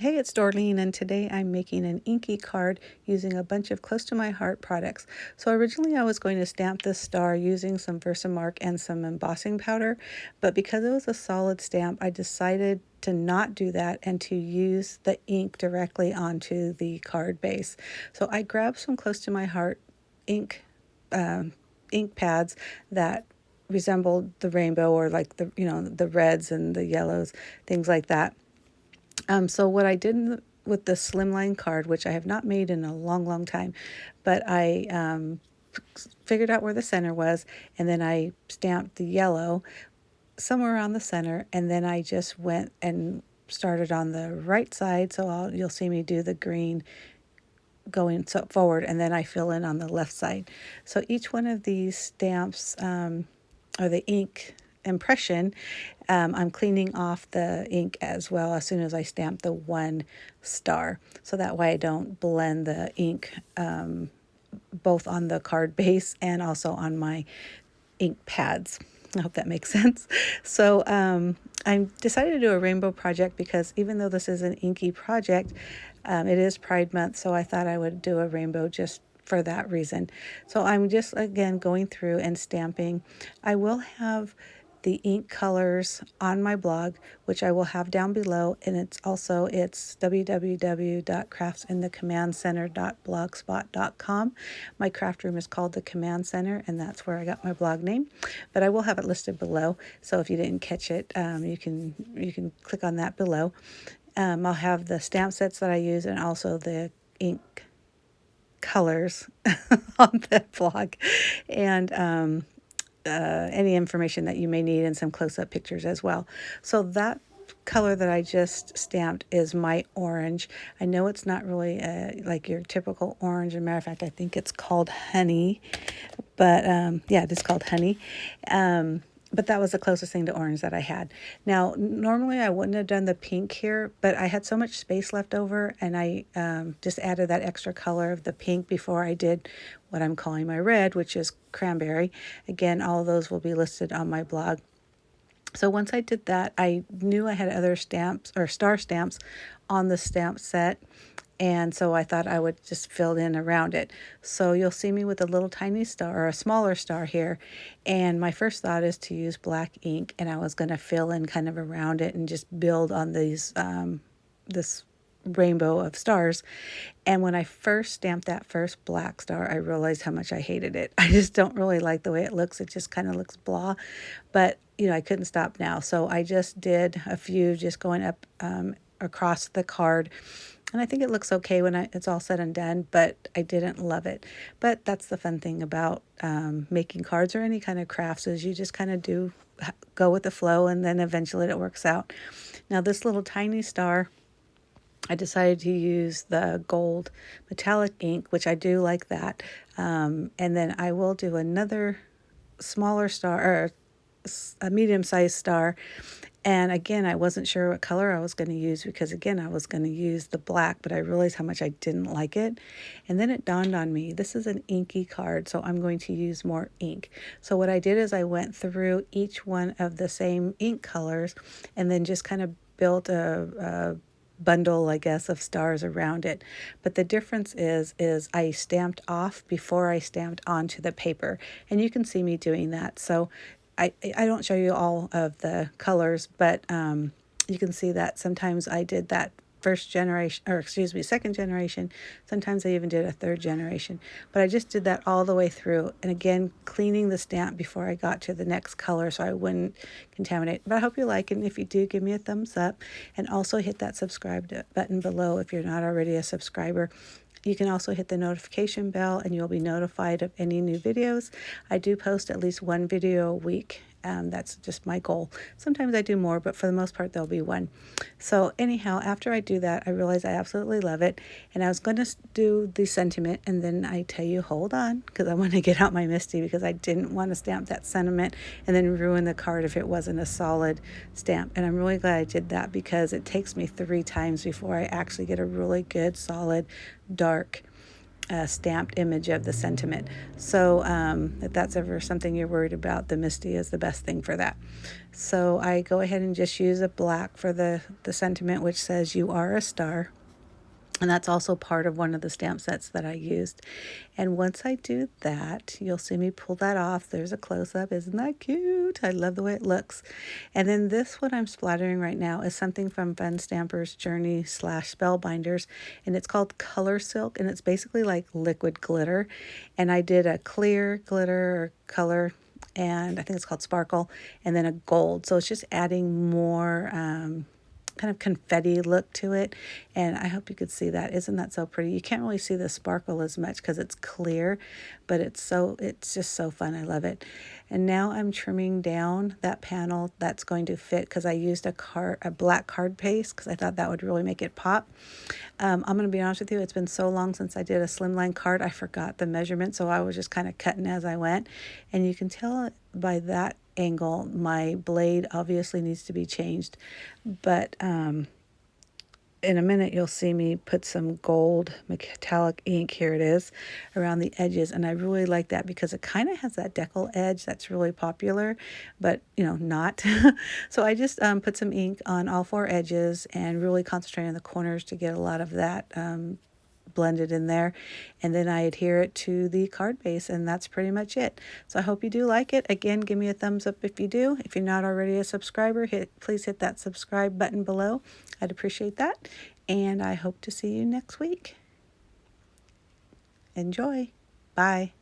Hey, it's Dorleen, and today I'm making an Inky card using a bunch of close to my heart products. So originally I was going to stamp this star using some Versamark and some embossing powder, but because it was a solid stamp, I decided to not do that and to use the ink directly onto the card base. So I grabbed some close to my heart ink, ink pads that resembled the rainbow, or like the reds and the yellows, things like that. So what I did with the Slimline card, which I have not made in a long, long time, but I figured out where the center was, and then I stamped the yellow somewhere around the center, and then I just went and started on the right side. So you'll see me do the green going forward, and then I fill in on the left side. So each one of these stamps, or the ink impression, I'm cleaning off the ink as well as soon as I stamp the one star, so that way I don't blend the ink both on the card base and also on my ink pads. I hope that makes sense. So I decided to do a rainbow project because even though this is an inky project, it is Pride Month, so I thought I would do a rainbow just for that reason. So I'm just again going through and stamping. I will have the ink colors on my blog, which I will have down below, and it's www.craftsinthecommandcenter.blogspot.com. My craft room is called the Command Center, and that's where I got my blog name, but I will have it listed below, so if you didn't catch it, you can click on that below. I'll have the stamp sets that I use and also the ink colors on the blog, and any information that you may need, and some close-up pictures as well. So that color that I just stamped is my orange. I know it's not really like your typical orange. As a matter of fact, I think it's called honey, but yeah, it is called honey. But that was the closest thing to orange that I had. Now, normally I wouldn't have done the pink here, but I had so much space left over, and I just added that extra color of the pink before I did what I'm calling my red, which is cranberry. Again, all of those will be listed on my blog. So once I did that, I knew I had other stamps or star stamps on the stamp set, and so I thought I would just fill in around it. So you'll see me with a little tiny star, or a smaller star here, and my first thought is to use black ink, and I was going to fill in kind of around it and just build on these this rainbow of stars. And when I first stamped that first black star, I realized how much I hated it. I just don't really like the way it looks. It just kind of looks blah, but I couldn't stop now. So I just did a few just going up across the card, and I think it looks okay when it's all said and done, but I didn't love it. But that's the fun thing about making cards or any kind of crafts, is you just kind of go with the flow, and then eventually it works out. Now this little tiny star, I decided to use the gold metallic ink, which I do like that. And then I will do another smaller star, or a medium-sized star. And again, I wasn't sure what color I was going to use, because again, I was going to use the black, but I realized how much I didn't like it. And then it dawned on me, this is an inky card, so I'm going to use more ink. So what I did is I went through each one of the same ink colors, and then just kind of built a bundle, I guess, of stars around it. But the difference is I stamped off before I stamped onto the paper, and you can see me doing that. So I don't show you all of the colors, but you can see that sometimes I did that first generation, or excuse me, second generation. Sometimes I even did a third generation, but I just did that all the way through. And again, cleaning the stamp before I got to the next color so I wouldn't contaminate. But I hope you like it, and if you do, give me a thumbs up, and also hit that subscribe button below if you're not already a subscriber. You can also hit the notification bell, and you'll be notified of any new videos. I do post at least one video a week. That's just my goal. Sometimes I do more, but for the most part, there'll be one. So anyhow, after I do that, I realize I absolutely love it. And I was going to do the sentiment, and then I tell you, hold on, because I want to get out my Misty, because I didn't want to stamp that sentiment and then ruin the card if it wasn't a solid stamp. And I'm really glad I did that, because it takes me 3 times before I actually get a really good, solid, dark stamped image of the sentiment. So if that's ever something you're worried about, the Misty is the best thing for that. So I go ahead and just use a black for the sentiment, which says "You are a star." And that's also part of one of the stamp sets that I used. And once I do that, you'll see me pull that off. There's a close-up. Isn't that cute? I love the way it looks. And then this, what I'm splattering right now, is something from Fun Stampers Journey / Spellbinders. And it's called Color Silk. And it's basically like liquid glitter. And I did a clear glitter or color, and I think it's called Sparkle, and then a gold. So it's just adding more kind of confetti look to it, and I hope you could see that. Isn't that so pretty? You can't really see the sparkle as much because it's clear, but it's just so fun. I love it. And now I'm trimming down that panel that's going to fit, because I used a black card paste because I thought that would really make it pop. I'm going to be honest with you, it's been so long since I did a slimline card, I forgot the measurement, so I was just kind of cutting as I went, and you can tell by that angle my blade obviously needs to be changed. But in a minute you'll see me put some gold metallic ink, here it is, around the edges, and I really like that because it kind of has that decal edge that's really popular, but not. So I just put some ink on all 4 edges and really concentrate on the corners to get a lot of that blended in there, and then I adhere it to the card base, and that's pretty much it. So I hope you do like it. Again, give me a thumbs up if you do. If you're not already a subscriber, please hit that subscribe button below. I'd appreciate that, and I hope to see you next week. Enjoy. Bye.